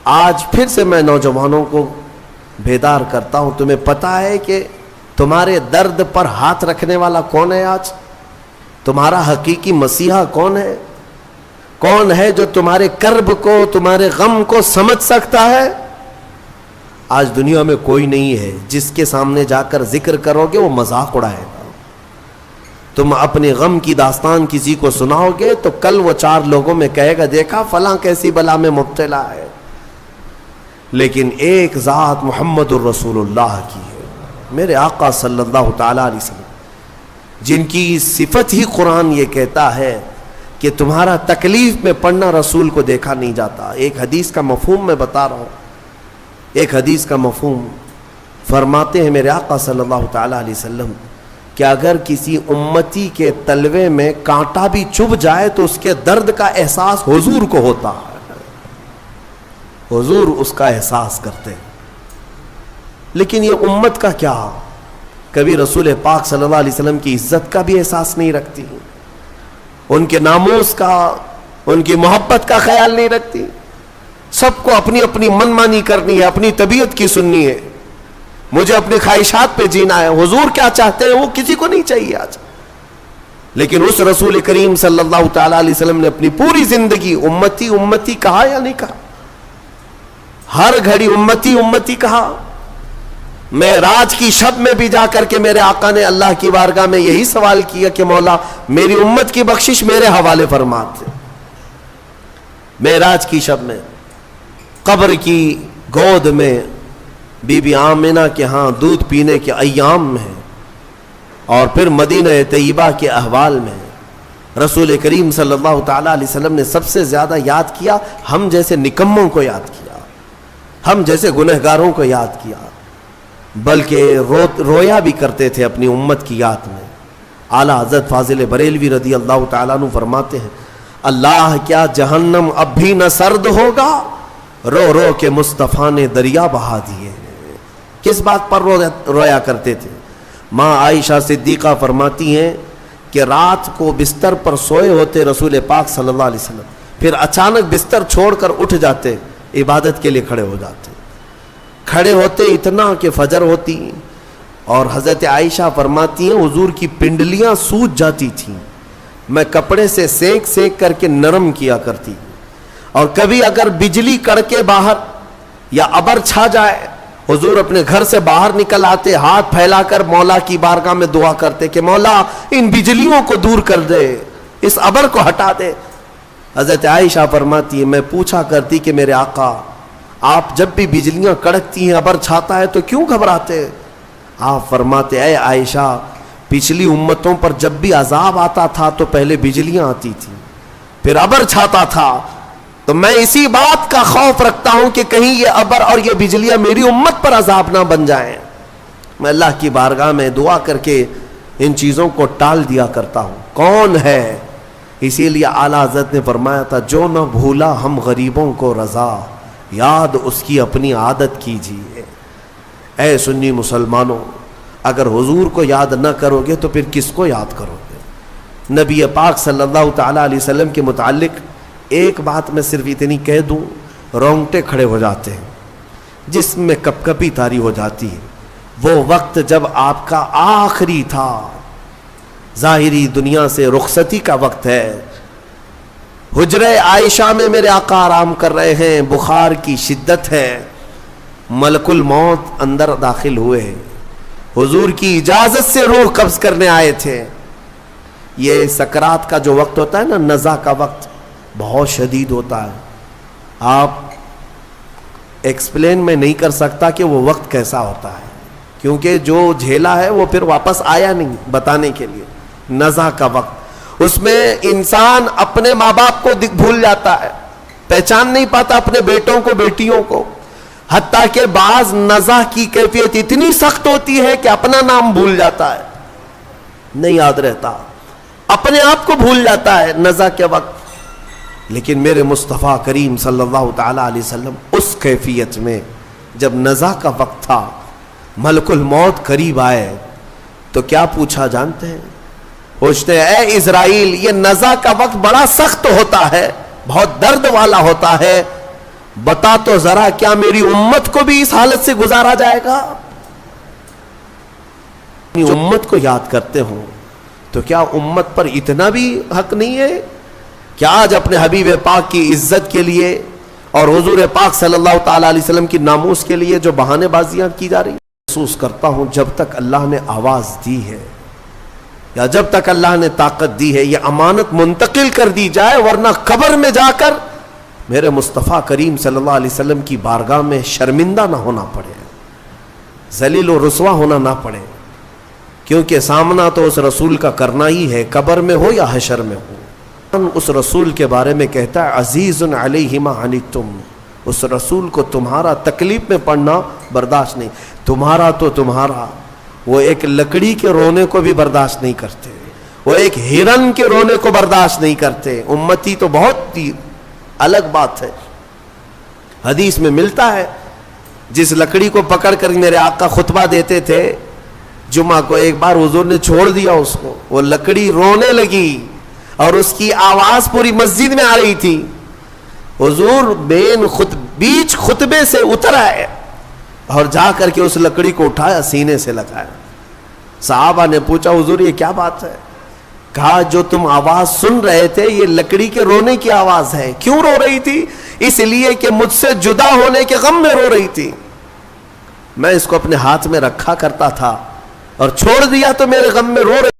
آج پھر سے میں نوجوانوں کو بیدار کرتا ہوں، تمہیں پتا ہے کہ تمہارے درد پر ہاتھ رکھنے والا کون ہے؟ آج تمہارا حقیقی مسیحا کون ہے؟ کون ہے جو تمہارے کرب کو، تمہارے غم کو سمجھ سکتا ہے؟ آج دنیا میں کوئی نہیں ہے، جس کے سامنے جا کر ذکر کرو گے وہ مذاق اڑائے گا۔ تم اپنے غم کی داستان کسی کو سناؤ گے تو کل وہ 4 لوگوں میں کہے گا دیکھا فلاں کیسی بلا میں مبتلا ہے۔ لیکن ایک ذات محمد الرسول اللہ کی ہے، میرے آقا صلی اللہ تعالیٰ علیہ وسلم، جن کی صفت ہی قرآن یہ کہتا ہے کہ تمہارا تکلیف میں پڑنا رسول کو دیکھا نہیں جاتا۔ ایک حدیث کا مفہوم میں بتا رہا ہوں، ایک حدیث کا مفہوم فرماتے ہیں میرے آقا صلی اللہ تعالیٰ علیہ وسلم کہ اگر کسی امتی کے تلوے میں کانٹا بھی چبھ جائے تو اس کے درد کا احساس حضور کو ہوتا ہے، حضور اس کا احساس کرتے ہیں۔ لیکن یہ امت کا کیا، کبھی رسول پاک صلی اللہ علیہ وسلم کی عزت کا بھی احساس نہیں رکھتی، ان کے ناموس کا، ان کی محبت کا خیال نہیں رکھتی۔ سب کو اپنی اپنی منمانی کرنی ہے، اپنی طبیعت کی سننی ہے، مجھے اپنی خواہشات پہ جینا ہے۔ حضور کیا چاہتے ہیں وہ کسی کو نہیں چاہیے آج۔ لیکن اس رسول کریم صلی اللہ تعالیٰ علیہ وسلم نے اپنی پوری زندگی امتی امتی کہا یا نہیں کہا؟ ہر گھڑی امتی امتی کہا۔ معراج کی شب میں بھی جا کر کے میرے آقا نے اللہ کی بارگاہ میں یہی سوال کیا کہ مولا میری امت کی بخشش میرے حوالے فرماتے۔ معراج کی شب میں قبر کی گود میں بی بی آمنہ کے ہاں دودھ پینے کے ایام میں، اور پھر مدینہ طیبہ کے احوال میں رسول کریم صلی اللہ تعالیٰ علیہ وسلم نے سب سے زیادہ یاد کیا ہم جیسے نکموں کو یاد کیا، ہم جیسے گنہگاروں کو یاد کیا، بلکہ رویا بھی کرتے تھے اپنی امت کی یاد میں۔ اعلیٰ حضرت فاضل بریلوی رضی اللہ تعالیٰ عنہ فرماتے ہیں اللہ کیا جہنم اب بھی نہ سرد ہوگا، رو رو کے مصطفیٰ نے دریا بہا دیے۔ کس بات پر رویا کرتے تھے؟ ماں عائشہ صدیقہ فرماتی ہیں کہ رات کو بستر پر سوئے ہوتے رسول پاک صلی اللہ علیہ وسلم، پھر اچانک بستر چھوڑ کر اٹھ جاتے، عبادت کے لیے کھڑے ہو جاتے، کھڑے ہوتے اتنا کہ فجر ہوتی، اور حضرت عائشہ فرماتی ہیں حضور کی پنڈلیاں سوج جاتی تھیں، میں کپڑے سے سینک سینک کر کے نرم کیا کرتی، اور کبھی اگر بجلی کڑکے باہر یا ابر چھا جائے حضور اپنے گھر سے باہر نکل آتے، ہاتھ پھیلا کر مولا کی بارگاہ میں دعا کرتے کہ مولا ان بجلیوں کو دور کر دے، اس ابر کو ہٹا دے۔ حضرت عائشہ فرماتی ہے میں پوچھا کرتی کہ میرے آقا آپ جب بھی بجلیاں کڑکتی ہیں ابر چھاتا ہے تو کیوں گھبراتے؟ آپ فرماتے اے عائشہ پچھلی امتوں پر جب بھی عذاب آتا تھا تو پہلے بجلیاں آتی تھی پھر ابر چھاتا تھا، تو میں اسی بات کا خوف رکھتا ہوں کہ کہیں یہ ابر اور یہ بجلیاں میری امت پر عذاب نہ بن جائیں۔ میں اللہ کی بارگاہ میں دعا کر کے ان چیزوں کو ٹال دیا کرتا ہوں۔ کون ہے؟ اسی لیے اعلیٰ حضرت نے فرمایا تھا جو نہ بھولا ہم غریبوں کو رضا، یاد اس کی اپنی عادت کیجیے۔ اے سنی مسلمانوں، اگر حضور کو یاد نہ کرو گے تو پھر کس کو یاد کرو گے؟ نبی پاک صلی اللہ تعالیٰ علیہ وسلم کے متعلق ایک بات میں صرف اتنی کہہ دوں، رونگٹے کھڑے ہو جاتے ہیں، جسم میں کپ کپی طاری ہو جاتی ہے۔ وہ وقت جب آپ کا آخری تھا، ظاہری دنیا سے رخصتی کا وقت ہے، حجرہ عائشہ میں میرے آقا آرام کر رہے ہیں، بخار کی شدت ہے، ملک الموت اندر داخل ہوئے، حضور کی اجازت سے روح قبض کرنے آئے تھے۔ یہ سکرات کا جو وقت ہوتا ہے نا، نزع کا وقت بہت شدید ہوتا ہے، آپ ایکسپلین میں نہیں کر سکتا کہ وہ وقت کیسا ہوتا ہے، کیونکہ جو جھیلا ہے وہ پھر واپس آیا نہیں بتانے کے لیے۔ نزع کا وقت، اس میں انسان اپنے ماں باپ کو بھول جاتا ہے، پہچان نہیں پاتا اپنے بیٹوں کو بیٹیوں کو، حتیٰ کہ بعض نزع کی کیفیت اتنی سخت ہوتی ہے کہ اپنا نام بھول جاتا ہے، نہیں یاد رہتا، اپنے آپ کو بھول جاتا ہے نزع کے وقت۔ لیکن میرے مصطفیٰ کریم صلی اللہ تعالیٰ علیہ وسلم اس کیفیت میں جب نزع کا وقت تھا، ملک الموت قریب آئے تو کیا پوچھا جانتے ہیں؟ پوچھتے ہیں اے اسرائیل یہ نزع کا وقت بڑا سخت ہوتا ہے، بہت درد والا ہوتا ہے، بتا تو ذرا کیا میری امت کو بھی اس حالت سے گزارا جائے گا؟ امت کو یاد کرتے ہوں تو کیا امت پر اتنا بھی حق نہیں ہے کہ آج اپنے حبیب پاک کی عزت کے لیے اور حضور پاک صلی اللہ تعالی علیہ وسلم کی ناموس کے لیے جو بہانے بازیاں کی جا رہی؟ محسوس کرتا ہوں جب تک اللہ نے آواز دی ہے یا جب تک اللہ نے طاقت دی ہے یہ امانت منتقل کر دی جائے، ورنہ قبر میں جا کر میرے مصطفیٰ کریم صلی اللہ علیہ وسلم کی بارگاہ میں شرمندہ نہ ہونا پڑے، ذلیل و رسوا ہونا نہ پڑے، کیونکہ سامنا تو اس رسول کا کرنا ہی ہے، قبر میں ہو یا حشر میں ہو۔ اس رسول کے بارے میں کہتا ہے عزیز علیہ ما عنتم، اس رسول کو تمہارا تکلیف میں پڑنا برداشت نہیں، تمہارا تو تمہارا، وہ ایک لکڑی کے رونے کو بھی برداشت نہیں کرتے، وہ ایک ہرن کے رونے کو برداشت نہیں کرتے۔ امتی تو بہت ہی الگ بات ہے، حدیث میں ملتا ہے جس لکڑی کو پکڑ کر میرے آقا خطبہ دیتے تھے جمعہ کو، ایک بار حضور نے چھوڑ دیا اس کو، وہ لکڑی رونے لگی اور اس کی آواز پوری مسجد میں آ رہی تھی۔ حضور بیچ خطبے سے اتر آئے اور جا کر کے اس لکڑی کو اٹھایا، سینے سے لگایا۔ صحابہ نے پوچھا حضور یہ کیا بات ہے؟ کہا جو تم آواز سن رہے تھے یہ لکڑی کے رونے کی آواز ہے۔ کیوں رو رہی تھی؟ اس لیے کہ مجھ سے جدا ہونے کے غم میں رو رہی تھی، میں اس کو اپنے ہاتھ میں رکھا کرتا تھا اور چھوڑ دیا تو میرے غم میں رو رہی